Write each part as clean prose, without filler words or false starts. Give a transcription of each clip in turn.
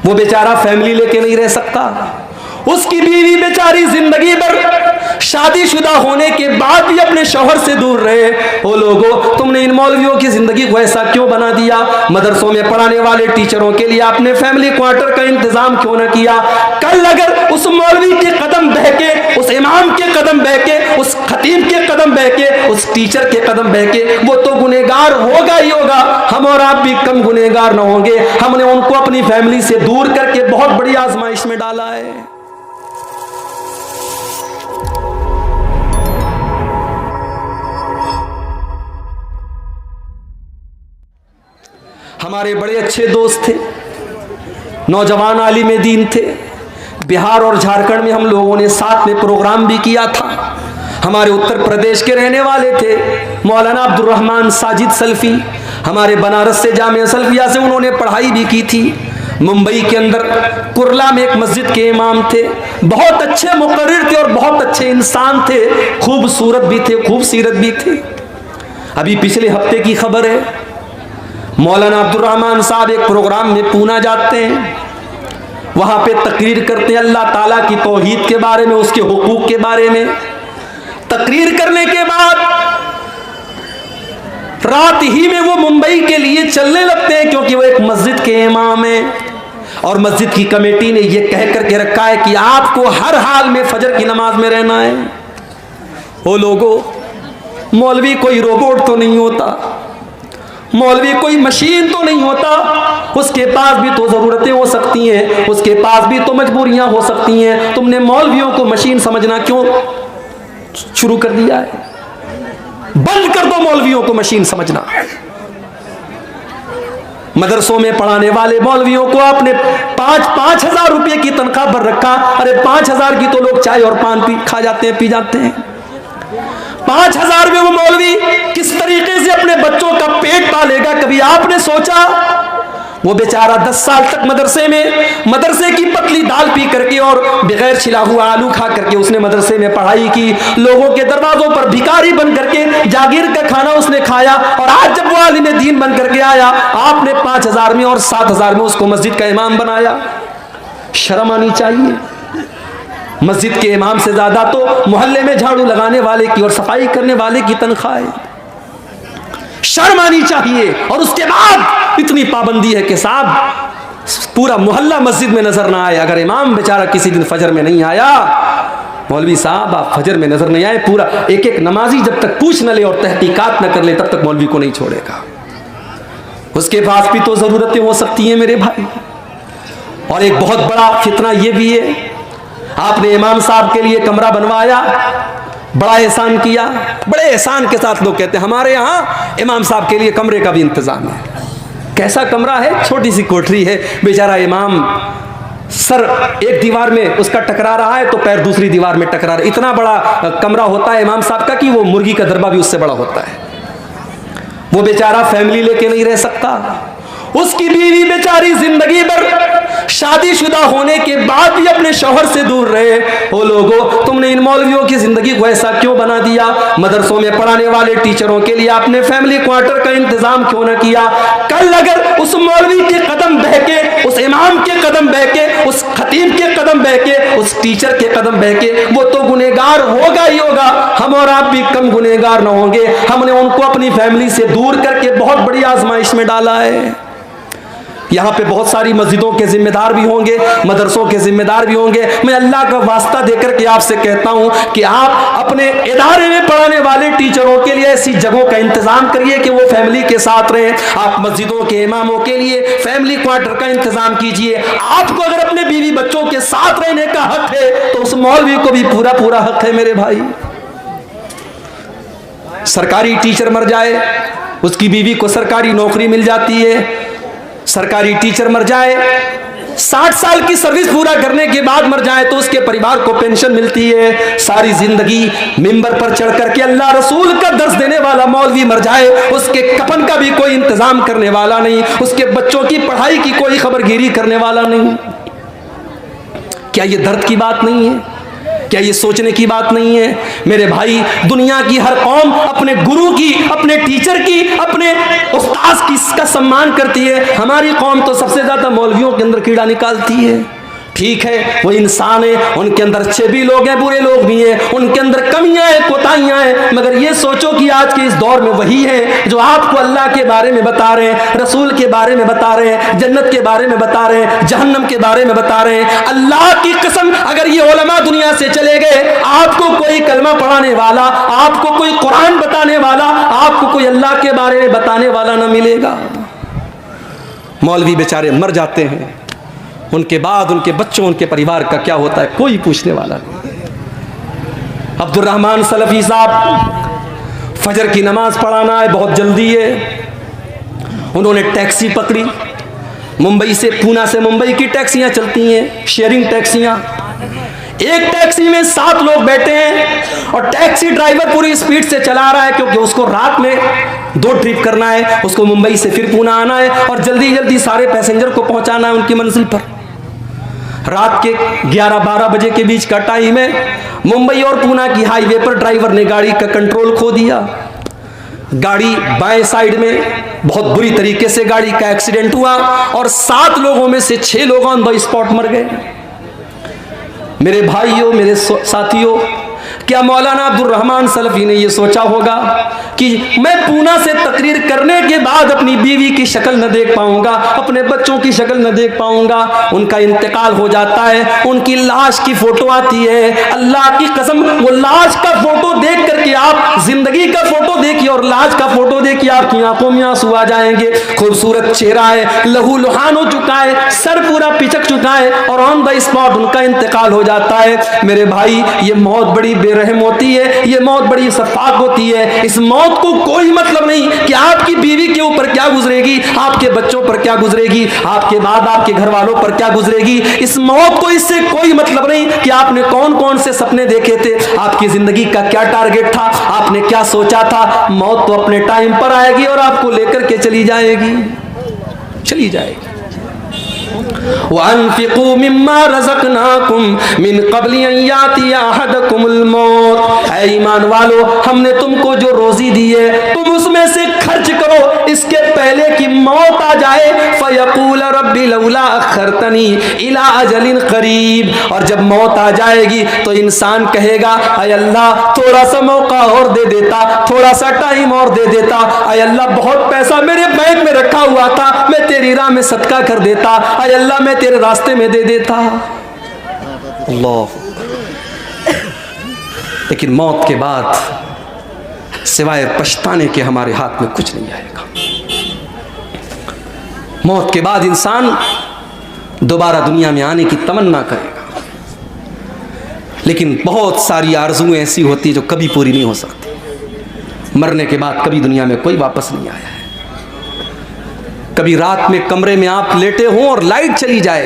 वो बेचारा फैमिली लेके नहीं रह सकता, उसकी बीवी बेचारी जिंदगी भर शादीशुदा होने के बाद भी अपने शौहर से दूर रहे। ओ लोगों, तुमने इन मौलवियों की जिंदगी को ऐसा क्यों बना दिया? मदरसों में पढ़ाने वाले टीचरों के लिए आपने फैमिली क्वार्टर का इंतजाम क्यों न किया? कल अगर उस मौलवी के कदम बहके, उस इमाम के कदम बहके, उस खतीब के कदम बहके, उस टीचर के कदम बहके, वो तो गुनहगार होगा ही होगा, हम और आप भी कम गुनहगार न होंगे। हमने उनको अपनी फैमिली से दूर करके बहुत बड़ी आजमाइश में डाला है। हमारे बड़े अच्छे दोस्त थे, नौजवान आलिम दीन थे। बिहार और झारखंड में हम लोगों ने साथ में प्रोग्राम भी किया था। हमारे उत्तर प्रदेश के रहने वाले थे मौलाना अब्दुल रहमान साजिद सल्फी, हमारे बनारस से जामिया सल्फिया से उन्होंने पढ़ाई भी की थी। मुंबई के अंदर कुर्ला में एक मस्जिद के इमाम थे, बहुत अच्छे मुकर्रिर थे और बहुत अच्छे इंसान थे, खूबसूरत भी थे, खूबसीरत भी थे। अभी पिछले हफ्ते की खबर है, मौलाना अब्दुल रहमान साहब एक प्रोग्राम में पूना जाते हैं, वहां पे तकरीर करते हैं अल्लाह ताला की तौहीद के बारे में, उसके हुकूक के बारे में। तकरीर करने के बाद रात ही में वो मुंबई के लिए चलने लगते हैं, क्योंकि वो एक मस्जिद के इमाम हैं और मस्जिद की कमेटी ने ये कह करके रखा है कि आपको हर हाल में फजर की नमाज में रहना है। वो लोगों, मौलवी कोई रोबोट तो नहीं होता, मौलवी कोई मशीन तो नहीं होता, उसके पास भी तो ज़रूरतें हो सकती हैं, उसके पास भी तो मजबूरियां हो सकती हैं। तुमने मौलवियों को मशीन समझना क्यों शुरू कर दिया है? बंद कर दो मौलवियों को मशीन समझना। मदरसों में पढ़ाने वाले मौलवियों को आपने 5-5 हजार रुपये की तनख्वाह पर रखा। अरे 5 हजार की तो लोग चाय और पान खा जाते हैं, पी जाते हैं। 5 हजार में वो मौलवी किस तरीके से अपने बच्चों का पेट पालेगा? कभी आपने सोचा? वो बेचारा 10 साल तक मदरसे की पतली दाल पी करके और बगैर छिला हुआ आलू खा करके उसने मदरसे में पढ़ाई की, लोगों के दरवाजों पर भिखारी बन करके जागीर का खाना उसने खाया, और आज जब वो आलिम दीन बन करके आया, आपने 5 हजार में और 7 हजार में उसको मस्जिद का इमाम बनाया। शर्म आनी चाहिए। मस्जिद के इमाम से ज्यादा तो मोहल्ले में झाड़ू लगाने वाले की और सफाई करने वाले की तनख्वाह है। शर्म आनी चाहिए। और उसके बाद इतनी पाबंदी है कि साहब पूरा मोहल्ला मस्जिद में नजर ना आए। अगर इमाम बेचारा किसी दिन फजर में नहीं आया, मौलवी साहब आप फजर में नजर नहीं आए, पूरा एक नमाजी जब तक पूछ न ले और तहकीकात न कर ले, तब तक मौलवी को नहीं छोड़ेगा। उसके पास भी तो जरूरतें हो सकती हैं मेरे भाई। और एक बहुत बड़ा फितना यह भी है, आपने इमाम साहब के लिए कमरा बनवाया, बड़ा एहसान किया। बड़े एहसान के साथ लोग कहते हैं हमारे यहाँ इमाम साहब के लिए कमरे का भी इंतजाम है। कैसा कमरा है? छोटी सी कोठरी है। बेचारा इमाम सर एक दीवार में उसका टकरा रहा है तो पैर दूसरी दीवार में टकरा रहा है। इतना बड़ा कमरा होता है इमाम साहब का कि वो मुर्गी का दरबा भी उससे बड़ा होता है। वो बेचारा फैमिली लेके नहीं रह सकता, उसकी बीवी बेचारी जिंदगी भर शादीशुदा होने के बाद भी अपने शौहर से दूर रहे। ओ लोगों, तुमने इन मौलवियों की जिंदगी को ऐसा क्यों बना दिया? मदरसों में पढ़ाने वाले टीचरों के लिए आपने फैमिली क्वार्टर का इंतजाम क्यों न किया? कल अगर उस मौलवी के कदम बहके, उस इमाम के कदम बहके, उस खतीब के कदम बहके, उस टीचर के कदम बहके, वो तो गुनहगार होगा ही होगा, हम और आप भी कम गुनहगार न होंगे। हमने उनको अपनी फैमिली से दूर करके बहुत बड़ी आजमाइश में डाला है। यहाँ पे बहुत सारी मस्जिदों के जिम्मेदार भी होंगे, मदरसों के जिम्मेदार भी होंगे। मैं अल्लाह का वास्ता देकर के आपसे कहता हूँ कि आप अपने इदारे में पढ़ाने वाले टीचरों के लिए ऐसी जगहों का इंतजाम करिए कि वो फैमिली के साथ रहें। आप मस्जिदों के इमामों के लिए फैमिली क्वार्टर का इंतजाम कीजिए। आपको अगर अपने बीवी बच्चों के साथ रहने का हक है तो उस मौलवी को भी पूरा पूरा हक है मेरे भाई। सरकारी टीचर मर जाए, उसकी बीवी को सरकारी नौकरी मिल जाती है। सरकारी टीचर मर जाए, 60 साल की सर्विस पूरा करने के बाद मर जाए तो उसके परिवार को पेंशन मिलती है। सारी जिंदगी मिंबर पर चढ़ करके अल्लाह रसूल का दर्स देने वाला मौलवी मर जाए, उसके कफन का भी कोई इंतजाम करने वाला नहीं, उसके बच्चों की पढ़ाई की कोई खबरगिरी करने वाला नहीं। क्या ये दर्द की बात नहीं है? क्या ये सोचने की बात नहीं है? मेरे भाई, दुनिया की हर कौम अपने गुरु की, अपने टीचर की, अपने उस्ताद की का सम्मान करती है। हमारी कौम तो सबसे ज्यादा मौलवियों के अंदर कीड़ा निकालती है। ठीक है, वो इंसान है, उनके अंदर अच्छे भी लोग हैं, बुरे लोग भी हैं, उनके अंदर कमियां हैं, कोताहियां हैं, मगर ये सोचो कि आज के इस दौर में वही है जो आपको अल्लाह के बारे में बता रहे हैं, रसूल के बारे में बता रहे हैं, जन्नत के बारे में बता रहे हैं, जहन्नम के बारे में बता रहे हैं। अल्लाह की कसम, अगर ये उलमा दुनिया से चले गए, आपको कोई कलमा पढ़ाने वाला, आपको कोई कुरान बताने वाला, आपको कोई अल्लाह के बारे में बताने वाला ना मिलेगा। मौलवी बेचारे मर जाते हैं, उनके बाद उनके बच्चों, उनके परिवार का क्या होता है कोई पूछने वाला नहीं। अब्दुल रहमान सलफी साहब, फजर की नमाज पढ़ाना है, बहुत जल्दी है। उन्होंने टैक्सी पकड़ी, मुंबई से, पूना से मुंबई की टैक्सियां चलती हैं, शेयरिंग टैक्सियां। एक टैक्सी में 7 लोग बैठे हैं और टैक्सी ड्राइवर पूरी स्पीड से चला रहा है, क्योंकि उसको रात में 2 ट्रिप करना है, उसको मुंबई से फिर पूना आना है और जल्दी जल्दी सारे पैसेंजर को पहुंचाना है उनकी मंजिल पर। रात के 11-12 बजे के बीच का टाइम है। मुंबई और पूना की हाईवे पर ड्राइवर ने गाड़ी का कंट्रोल खो दिया। गाड़ी बाएं साइड में, बहुत बुरी तरीके से गाड़ी का एक्सीडेंट हुआ और 7 लोगों में से 6 लोग ऑन द स्पॉट मर गए। मेरे भाइयों, मेरे साथियों, क्या मौलाना अब्दुल रहमान सलफी ने यह सोचा होगा कि मैं पूना से तकरीर करने के बाद अपनी बीवी की शक्ल न देख पाऊंगा, अपने बच्चों की शक्ल न देख पाऊंगा? उनका इंतकाल हो जाता है, उनकी लाश की फोटो आती है। अल्लाह की कसम, वो लाश का फोटो देख करके आप जिंदगी का फोटो देखिए और लाश का फोटो देखिए, आपकी आंखों में आंसू आ जाएंगे। खूबसूरत चेहरा है, लहू लुहान हो चुका है, सर पूरा पिचक चुका है और ऑन द स्पॉट उनका इंतकाल हो जाता है। मेरे भाई, ये मौत बड़ी बेरहम होती है, ये मौत बड़ी शफाक होती है। इस मौत को कोई मतलब नहीं कि आपकी बीवी के ऊपर क्या गुजरेगी, आपके बच्चों पर क्या गुजरेगी, आपके बाद आपके घर वालों पर क्या गुजरेगी। इस मौत को इससे कोई मतलब नहीं कि आपने कौन कौन से सपने देखे थे, आपकी जिंदगी का क्या टारगेट था, आपने क्या सोचा था। मौत तो अपने टाइम पर आएगी और आपको लेकर के चली जाएगी, चली जाएगी। वअन्फिकू मिम्मा रज़क़नाकुम मिन क़ब्लि अन यातिया अहदकुमुल मौत। ऐ ईमान वालो, हमने तुमको जो रोजी दी है तुम उसमें से खर्च करो इसके पहले कि मौत आ जाए। फयक़ूल रब्बी लौला अख़रतनी इला अजलिन क़रीब। और जब मौत आ जाएगी तो इंसान कहेगा, ऐ अल्लाह थोड़ा सा मौका और दे देता, थोड़ा सा टाइम और दे देता। ऐ अल्लाह बहुत पैसा मेरे बैंक में रखा हुआ था, मैं तेरी राह में सदका कर देता। ऐ अल्लाह मैं तेरे रास्ते में दे देता। अल्लाह। लेकिन मौत के बाद सिवाय पछताने के हमारे हाथ में कुछ नहीं आएगा। मौत के बाद इंसान दोबारा दुनिया में आने की तमन्ना करेगा, लेकिन बहुत सारी आरज़ुएं ऐसी होती है जो कभी पूरी नहीं हो सकती। मरने के बाद कभी दुनिया में कोई वापस नहीं आया है। कभी रात में कमरे में आप लेटे हों और लाइट चली जाए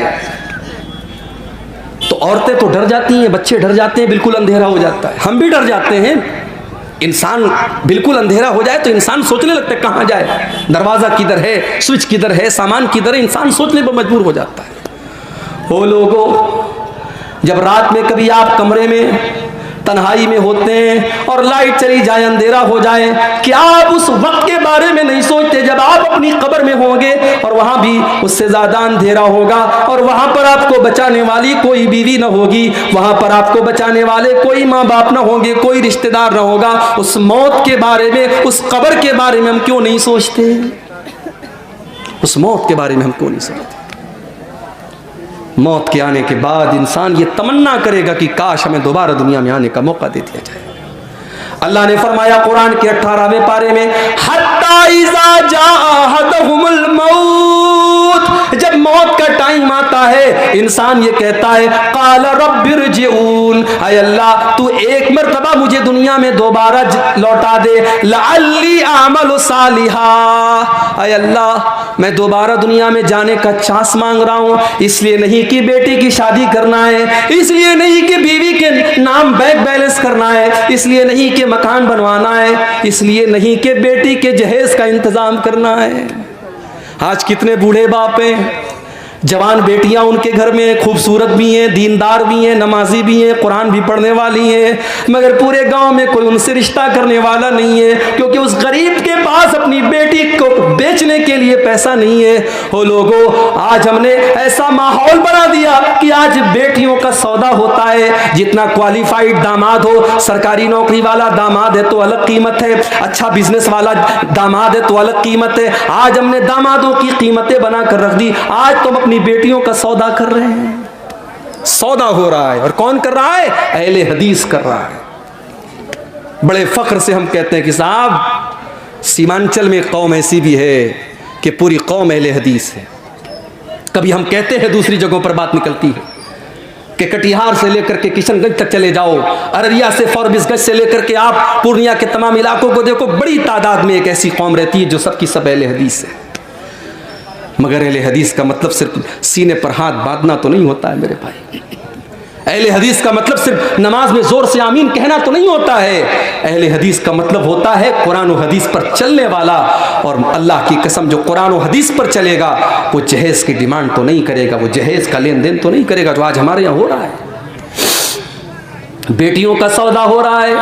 तो औरतें तो डर जाती हैं, बच्चे डर जाते हैं, बिल्कुल अंधेरा हो जाता है, हम भी डर जाते हैं। इंसान बिल्कुल अंधेरा हो जाए तो इंसान सोचने लगता है कहाँ जाए, दरवाज़ा किधर है, स्विच किधर है, सामान किधर है, इंसान सोचने पर मजबूर हो जाता है। वो लोगों, जब रात में कभी आप कमरे में तन्हाई में होते हैं और लाइट चली जाए, अंधेरा हो जाए, क्या आप उस वक्त के बारे में नहीं सोचते जब आप अपनी कब्र में होंगे और वहां भी उससे ज्यादा अंधेरा होगा और वहां पर आपको बचाने वाली कोई बीवी न होगी, वहां पर आपको बचाने वाले कोई माँ बाप न होंगे, कोई रिश्तेदार न होगा। उस मौत के बारे में, उस कब्र के बारे में हम क्यों नहीं सोचते? उस मौत के बारे में हम क्यों नहीं सोचते? मौत के आने के बाद इंसान ये तमन्ना करेगा कि काश हमें दोबारा दुनिया में आने का मौका दे दिया जाए। अल्लाह ने फरमाया कुरान के 18वें पारे में, हत्ता इज़ा जाअ अहदहुमुल मौत, जब मौत का टाइम आता है इंसान ये कहता है, क़ाल रब्बिरजिऊन, ऐ अल्लाह तू एक मरतबा मुझे दुनिया में दोबारा लौटा दे, लअल्ली अअमलु सालिहा, ऐ अल्लाह मैं दोबारा दुनिया में जाने का चांस मांग रहा हूँ। इसलिए नहीं कि बेटी की शादी करना है, इसलिए नहीं कि बीवी के नाम बैंक बैलेंस करना है, इसलिए नहीं कि मकान बनवाना है, इसलिए नहीं कि बेटी के जहेज का इंतजाम करना है। आज कितने बूढ़े बाप हैं जवान बेटियां उनके घर में खूबसूरत भी हैं, दीनदार भी हैं, नमाजी भी हैं, कुरान भी पढ़ने वाली हैं, मगर पूरे गांव में कोई उनसे रिश्ता करने वाला नहीं है, क्योंकि उस गरीब के पास अपनी बेटी को बेचने के लिए पैसा नहीं है। हो लोगों, आज हमने ऐसा माहौल बना दिया कि आज बेटियों का सौदा होता है। जितना क्वालिफाइड दामाद हो, सरकारी नौकरी वाला दामाद है तो अलग कीमत है, अच्छा बिजनेस वाला दामाद है तो अलग कीमत है। आज हमने दामादों की कीमतें बनाकर रख दी। आज तुम अपनी बेटियों का सौदा कर रहे हैं, सौदा हो रहा है। और कौन कर रहा है? अहले हदीस कर रहा है। बड़े फख्र से हम कहते हैं कि साहब, सीमांचल में कौम ऐसी भी है कि पूरी कौम अहले हदीस है। कभी हम कहते हैं, दूसरी जगहों पर बात निकलती है कि कटिहार से लेकर के किशनगंज तक चले जाओ, अररिया से फॉरबिसगंज से लेकर के आप पूर्णिया के तमाम इलाकों को देखो, बड़ी तादाद में एक ऐसी कौम रहती है जो सबकी सब अहले हदीस है। मगर अहले हदीस का मतलब सिर्फ सीने पर हाथ बांधना तो नहीं होता है मेरे भाई। अहले हदीस का मतलब सिर्फ नमाज में जोर से आमीन कहना तो नहीं होता है। अहले हदीस का मतलब होता है कुरान और हदीस पर चलने वाला। और अल्लाह की कसम, जो कुरान और हदीस पर चलेगा वो जहेज की डिमांड तो नहीं करेगा, वो जहेज का लेन देन तो नहीं करेगा, जो आज हमारे यहाँ हो रहा है। बेटियों का सौदा हो रहा है।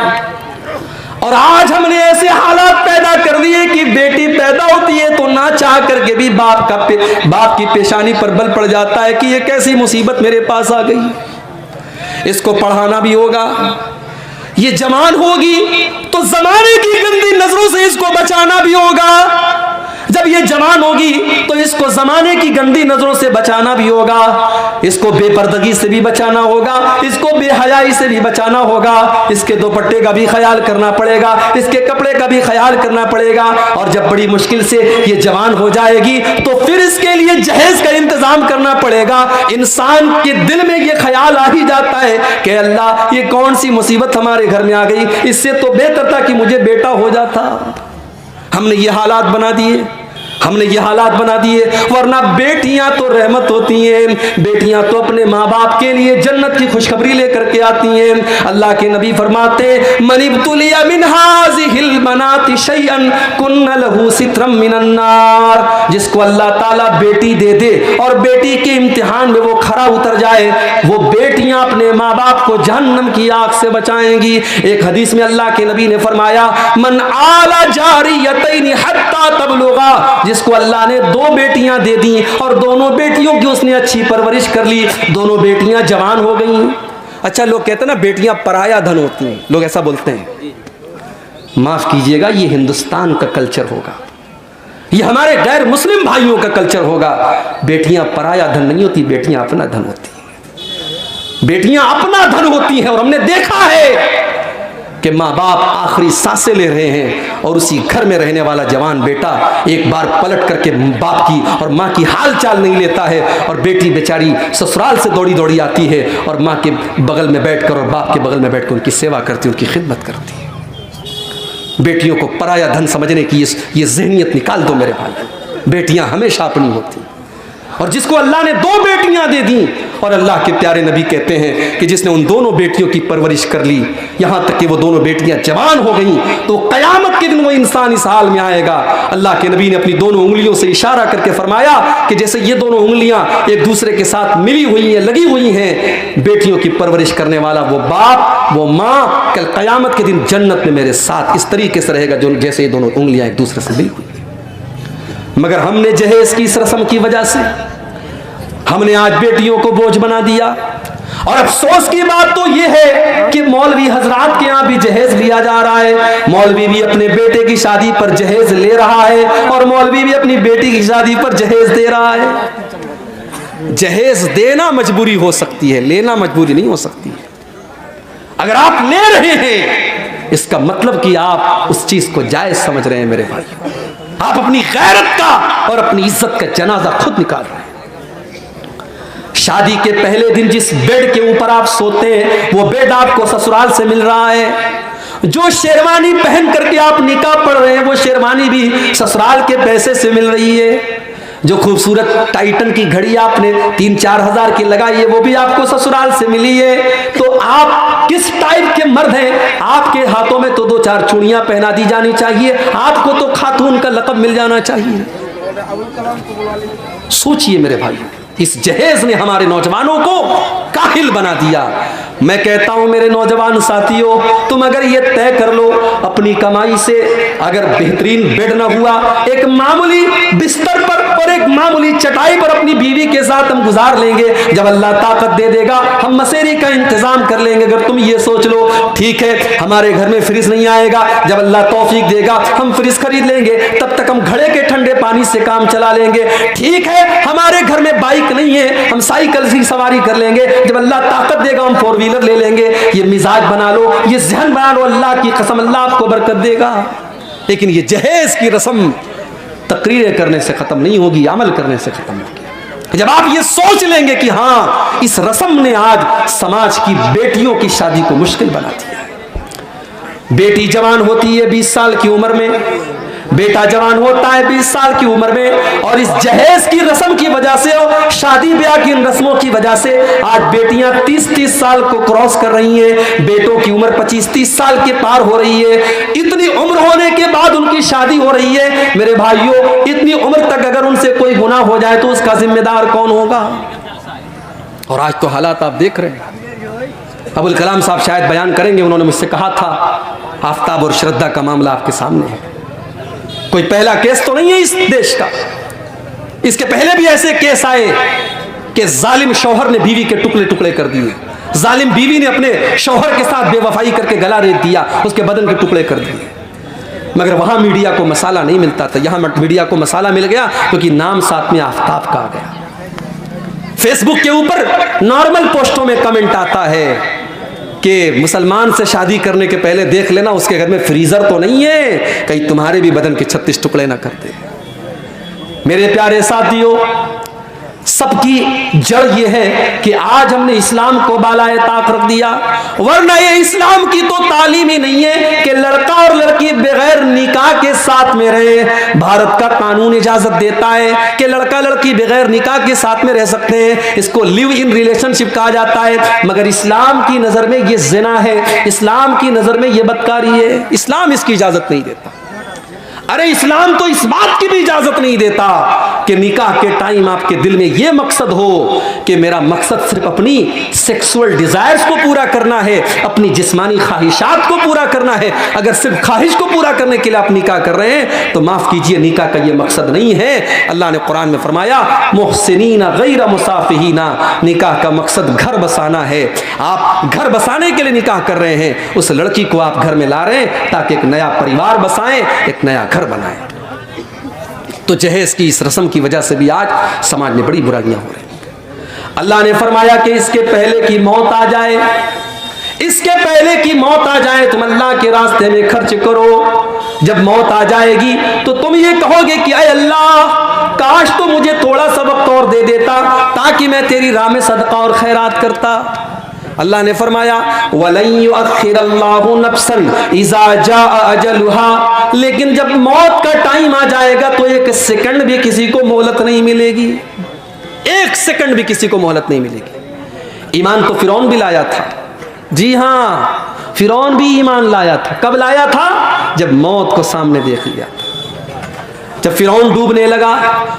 और आज हमने ऐसे हालात पैदा कर दिए कि बेटी पैदा होती है तो ना चाह करके भी बाप की पेशानी पर बल पड़ जाता है कि ये कैसी मुसीबत मेरे पास आ गई। इसको पढ़ाना भी होगा, ये जवान होगी तो जमाने की गंदी नजरों से इसको बचाना भी होगा। जब ये जवान होगी तो इसको जमाने की गंदी नजरों से बचाना भी होगा, इसको बेपर्दगी से भी बचाना होगा, इसको बेहयाई से भी बचाना होगा, इसके दुपट्टे का भी ख्याल करना पड़ेगा, इसके कपड़े का भी ख्याल करना पड़ेगा। और जब बड़ी मुश्किल से ये जवान हो जाएगी तो फिर इसके लिए जहेज का इंतजाम करना पड़ेगा। इंसान के दिल में ये ख्याल आ ही जाता है कि अल्लाह, ये कौन सी मुसीबत हमारे घर में आ गई, इससे तो बेहतर था कि मुझे बेटा हो जाता। हमने ये हालात बना दिए, हमने ये हालात बना दिए। वरना बेटियां तो रहमत होती हैं, बेटियां तो अपने माँ बाप के लिए जन्नत की खुशखबरी लेकर के आती हैं। अल्लाह के नबी फरमाते, मनिब्तुलिया मिन हाज़िहिल बनाति शैअन कुन्न लहू सित्रम मिनन नार। जिसको अल्लाह ताला बेटी दे दे और बेटी के इम्तिहान में वो खरा उतर जाए, वो बेटियां अपने माँ बाप को जहन्नम की आग से बचाएंगी। एक हदीस में अल्लाह के नबी ने फरमाया, मन आला जारियतैन हत्ता तबलुगा। जिसको अल्लाह ने 2 बेटियां दे दी और दोनों बेटियों की उसने अच्छी परवरिश कर ली, दोनों बेटियां जवान हो गई। अच्छा, लोग कहते हैं ना बेटियां पराया धन होती हैं, लोग ऐसा बोलते हैं। माफ कीजिएगा, ये हिंदुस्तान का कल्चर होगा, ये हमारे गैर मुस्लिम भाइयों का कल्चर होगा। बेटियां पराया धन नहीं होती, बेटियां अपना धन होती हैं, बेटियां अपना धन होती हैं। और हमने देखा है कि माँ बाप आखिरी सांसें ले रहे हैं और उसी घर में रहने वाला जवान बेटा एक बार पलट करके बाप की और माँ की हाल चाल नहीं लेता है, और बेटी बेचारी ससुराल से दौड़ी दौड़ी आती है और माँ के बगल में बैठकर और बाप के बगल में बैठकर उनकी सेवा करती, उनकी खिदमत करती है। बेटियों को पराया धन समझने की ये ज़हनियत निकाल दो मेरे भाई। बेटियां हमेशा अपनी होती, और जिसको अल्लाह ने 2 बेटियां दे दी, और अल्लाह के प्यारे नबी कहते हैं कि जिसने उन दोनों बेटियों की परवरिश कर ली, यहां तक कि वो दोनों बेटियां जवान हो गईं, तो कयामत के दिन वो इंसान इस हाल में आएगा। अल्लाह के नबी ने अपनी दोनों उंगलियों से इशारा करके फरमाया कि जैसे ये दोनों उंगलियां एक दूसरे के साथ मिली हुई हैं, लगी हुई हैं, बेटियों की परवरिश करने वाला वो बाप, वो माँ कल कयामत के दिन जन्नत में मेरे साथ इस तरीके से रहेगा जो जैसे ये दोनों उंगलियां एक दूसरे से मिली हुई। मगर हमने जहेज की इस रस्म की वजह से हमने आज बेटियों को बोझ बना दिया। और अफसोस की बात तो यह है कि मौलवी हजरात के यहाँ भी जहेज लिया जा रहा है। मौलवी भी अपने बेटे की शादी पर जहेज ले रहा है और मौलवी भी अपनी बेटी की शादी पर जहेज दे रहा है। जहेज देना मजबूरी हो सकती है, लेना मजबूरी नहीं हो सकती है। अगर आप ले रहे हैं इसका मतलब कि आप उस चीज को जायज समझ रहे हैं मेरे भाई। आप अपनी गैरत का और अपनी इज्जत का जनाजा खुद निकाल रहे हैं। शादी के पहले दिन जिस बेड के ऊपर आप सोते हैं वो बेड आपको ससुराल से मिल रहा है। जो शेरवानी पहन करके आप निकाह पढ़ रहे हैं वो शेरवानी भी ससुराल के पैसे से मिल रही है। जो खूबसूरत टाइटन की घड़ी आपने 3-4 हजार की लगाई है वो भी आपको ससुराल से मिली है। तो आप किस टाइप के मर्द हैं? आपके हाथों में तो 2-4 चूड़ियां पहना दी जानी चाहिए, आपको तो खातून का लक़ब मिल जाना चाहिए। सोचिए मेरे भाई, इस जहेज ने हमारे नौजवानों को काहिल बना दिया। मैं कहता हूं मेरे नौजवान साथियों, तुम अगर ये तय कर लो अपनी कमाई से, अगर बेहतरीन बेड ना हुआ, एक मामूली बिस्तर पर और एक मामूली चटाई पर अपनी बीवी के साथ हम गुजार लेंगे, जब अल्लाह ताकत दे देगा हम मसेरी का इंतजाम कर लेंगे। अगर तुम ये सोच लो ठीक है हमारे घर में फ्रिज नहीं आएगा, जब अल्लाह तौफीक देगा हम फ्रिज खरीद लेंगे, तब तक हम घड़े के ठंडे पानी से काम चला लेंगे। ठीक है हमारे घर में बाइक नहीं है, हम साइकिल की सवारी कर लेंगे, जब अल्लाह ताकत देगा हम 4 व्हीलर ले लेंगे। ये मिजाज बना लो, ये ज़हन बना लो, अल्लाह की कसम अल्लाह आपको बरकत देगा। लेकिन ये जहेज की रस्म तकरीरें करने से खत्म नहीं होगी, अमल करने से खत्म होगी। जब आप ये सोच लेंगे कि हाँ इस रस्म ने आज समाज की बेटियों की शादी को मुश्किल बना दिया है। बेटी जवान होती है 20 साल की उम्र में, बेटा जवान होता है 20 साल की उम्र में, और इस जहेज की रस्म की वजह से और शादी ब्याह की इन रस्मों की वजह से आज बेटियां 30-30 साल को क्रॉस कर रही हैं, बेटों की उम्र 25-30 साल के पार हो रही है। इतनी उम्र होने के बाद उनकी शादी हो रही है। मेरे भाइयों, इतनी उम्र तक अगर उनसे कोई गुनाह हो जाए तो उसका जिम्मेदार कौन होगा? और आज तो हालात आप देख रहे हैं। अबुल कलाम साहब शायद बयान करेंगे, उन्होंने मुझसे कहा था आफताब और श्रद्धा का मामला आपके सामने है। कोई पहला केस तो नहीं है इस देश का, इसके पहले भी ऐसे केस आए कि जालिम शौहर ने बीवी के टुकड़े टुकड़े कर दिए, जालिम बीवी ने अपने शौहर के साथ बेवफाई करके गला रेत दिया, उसके बदन के टुकड़े कर दिए। मगर वहां मीडिया को मसाला नहीं मिलता था, यहां मीडिया को मसाला मिल गया क्योंकि नाम साथ में आफताब का आ गया। फेसबुक के ऊपर नॉर्मल पोस्टों में कमेंट आता है कि मुसलमान से शादी करने के पहले देख लेना उसके घर में फ्रीजर तो नहीं है, कहीं तुम्हारे भी बदन के 36 टुकड़े ना कर दे। मेरे प्यारे साथियों, सबकी जड़ यह है कि आज हमने इस्लाम को बालाए ताक रख दिया, वरना ये इस्लाम की तो तालीम ही नहीं है कि लड़का और लड़की बगैर निकाह के साथ में रहे। भारत का कानून इजाजत देता है कि लड़का लड़की बगैर निकाह के साथ में रह सकते हैं, इसको लिव इन रिलेशनशिप कहा जाता है। मगर इस्लाम की नजर में ये जिना है, इस्लाम की नजर में ये बदकारी है, इस्लाम इसकी इजाजत नहीं देता। अरे इस्लाम तो इस बात की भी इजाजत नहीं देता कि निकाह के टाइम आपके दिल में यह मकसद हो कि मेरा मकसद सिर्फ अपनी सेक्सुअल डिजायर्स को पूरा करना है, अपनी जिस्मानी ख्वाहिशात को पूरा करना है। अगर सिर्फ ख्वाहिश को पूरा करने के लिए आप निकाह कर रहे हैं तो माफ कीजिए, निकाह का यह मकसद नहीं है। अल्लाह ने कुरान में फरमाया मुहसिनीना गैर मुसाफिहीना, निकाह का मकसद घर बसाना है। आप घर बसाने के लिए निकाह कर रहे हैं, उस लड़की को आप घर में ला रहे हैं ताकि एक नया परिवार बसाएं, एक नया घर बनाएं। तो जहेज की इस रस्म की वजह से भी आज समाज में बड़ी बुराइयां हो रही। अल्लाह ने फरमाया कि इसके पहले की मौत आ जाए, इसके पहले की मौत आ जाए तुम अल्लाह के रास्ते में खर्च करो। जब मौत आ जाएगी तो तुम ये कहोगे कि अय अल्लाह, काश तो मुझे थोड़ा सा वक्त और दे देता ताकि मैं तेरी राह में सदका और खैरात करता। अल्लाह ने फरमाया वलन युअख्खिरल्लाहु नफ्सन इज़ा जाअ अजलुहा, लेकिन जब मौत का टाइम आ जाएगा तो एक सेकंड भी किसी को मोहलत नहीं मिलेगी, एक सेकंड भी किसी को मोहलत नहीं मिलेगी। ईमान तो फिरौन भी लाया था, जी हाँ फिरौन भी ईमान लाया था। कब लाया था? जब मौत को सामने देख लिया था। जब फिरौन डूबने लगा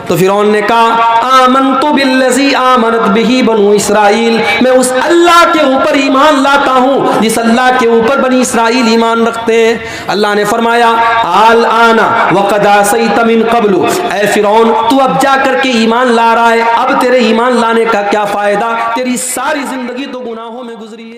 तो फिरौन ने कहा आमनतु बिल्लज़ी आमनत बिही बनु इस्राइल, मैं उस अल्लाह के ऊपर ईमान लाता हूँ जिस अल्लाह के ऊपर बनी इस्राइल ईमान रखते हैं। अल्लाह ने फरमाया आल आना वक़द असैत मिन क़ब्लु, ऐ फिरौन तू अब जा करके ईमान ला रहा है, अब तेरे ईमान लाने का क्या फायदा, तेरी सारी जिंदगी तो गुनाहों में गुजरी है।